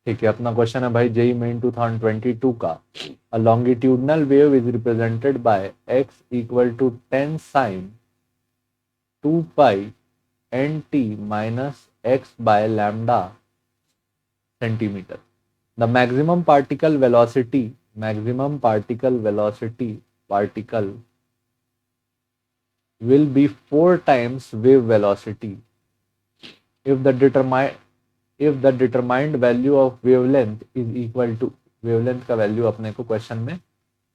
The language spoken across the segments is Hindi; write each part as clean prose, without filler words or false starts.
ठीक है, अपना क्वेश्चन है भाई जेई मेन 2022 का। A longitudinal wave is represented by x equal to 10 sine 2 pi N T minus x by lambda centimetre. The maximum particle velocity particle will be 4 times wave velocity if the determined value of wavelength is equal to, wavelength का वैल्यू अपने को क्वेश्चन में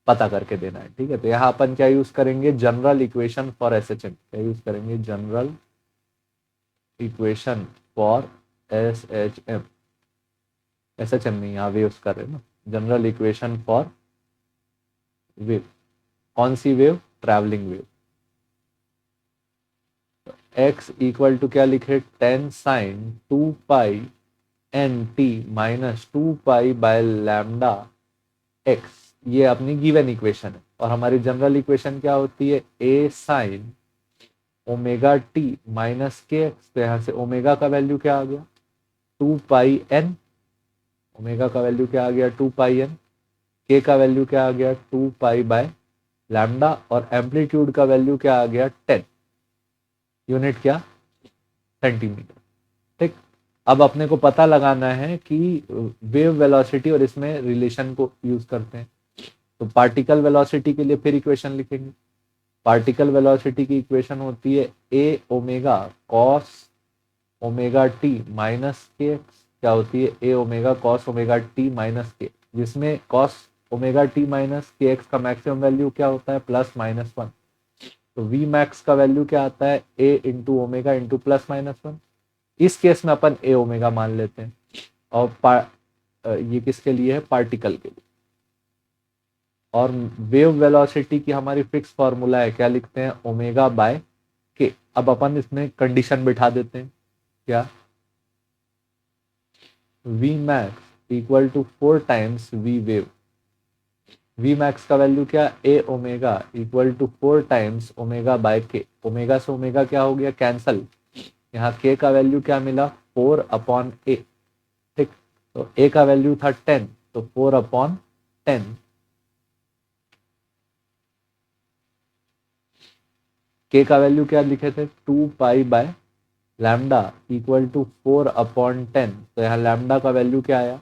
पता करके देना है। ठीक है, तो यहाँ अपन क्या यूज करेंगे, जनरल इक्वेशन फॉर एसएचएम। क्या यूज करेंगे, general equation for SHM. SHM नहीं, यहाँ वेव्स कर रहे हैं ना, जनरल इक्वेशन फॉर वेव। कौन सी wave, travelling wave. x equal to क्या लिखे, 10 sine 2 pi N T minus 2 pi by lambda X. ये अपनी गिवन इक्वेशन है, और हमारी जनरल इक्वेशन क्या होती है, a sign omega T minus K x. तो यहाँ से ओमेगा का वैल्यू क्या आ गया, 2 पाई एन। ओमेगा का वैल्यू क्या आ गया, 2 पाई एन। के का वैल्यू क्या आ गया, 2 पाई बाय लैम्डा। और एम्पलीट्यूड का वैल्यू क्या आ गया, 10। यूनिट क्या, सेंटीमीटर। ठीक, अब अपने को पता लगाना है कि वेव वेलोसिटी और इसमें रिलेशन को यूज करते हैं। तो पार्टिकल वेलोसिटी के लिए फिर इक्वेशन लिखेंगे। पार्टिकल वेलोसिटी की इक्वेशन होती है A omega cos omega T minus K X. क्या होती है, A omega cos omega T minus K, जिसमें cos omega T minus K X का मैक्सिमम वैल्यू क्या होता है, +-1। तो वी मैक्स का वैल्यू क्या आता है, ए इंटू ओमेगा इंटू +-1। इस केस में अपन ए ओमेगा मान लेते हैं। और ये किसके लिए है, पार्टिकल के लिए। और वेव वेलोसिटी की हमारी फिक्स फॉर्मूला है, क्या लिखते हैं, ओमेगा बाय के। अब अपन इसमें कंडीशन बिठा देते हैं, क्या, V max equal to 4 times V wave. V max का वैल्यू क्या, A omega equal to 4 times omega by K. Omega से ओमेगा क्या हो गया, कैंसल। यहाँ के का वैल्यू क्या मिला, 4/a। ठीक, तो ए का वैल्यू था 10, तो 4/10। के का वैल्यू क्या लिखे थे, 2 pi by lambda equal to 4/10। तो यहाँ लैम्डा का वैल्यू क्या आया,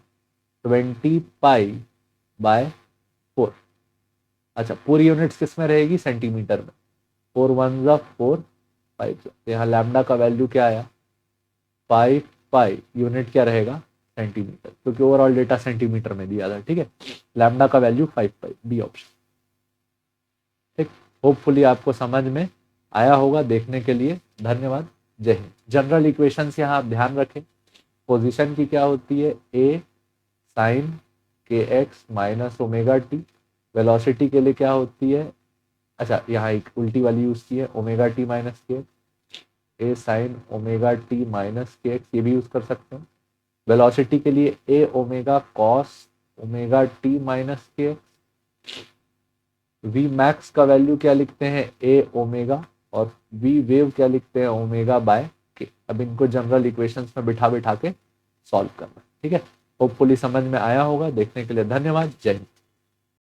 20 पाई बाय 4। अच्छा, पूरी यूनिट्स किस में रहेगी, सेंटीमीटर में। 4 1 4 5। तो यहाँ लैम्डा का वैल्यू क्या आया, 5 पाई। यूनिट क्या रहेगा, सेंटीमीटर, क्योंकि ओवरऑल डेटा सेंटीमीटर में दिया था। ठीक है, लैम्डा का वैल्यू 5 पाई, डी ऑप्शन। ठीक, होपफुली आपको समझ में आया होगा। देखने के लिए धन्यवाद, जय हिंद। जनरल इक्वेशंस यहाँ आप ध्यान रखें। पोजीशन की क्या होती है, ए साइन के x minus omega T. Velocity के लिए क्या होती है, अच्छा यहाँ एक उल्टी वाली यूज की है, omega T minus K. A sine omega T minus K X, ये भी यूज कर सकते हैं। वेलोसिटी के लिए A omega cos omega T minus K. V max का वैल्यू क्या लिखते हैं, ए ओमेगा। और वी वेव क्या लिखते हैं, ओमेगा बाय के। अब इनको जनरल इक्वेशंस में बिठा बिठा के सॉल्व करना। ठीक है, होपफुली समझ में आया होगा। देखने के लिए धन्यवाद, जय हिंद।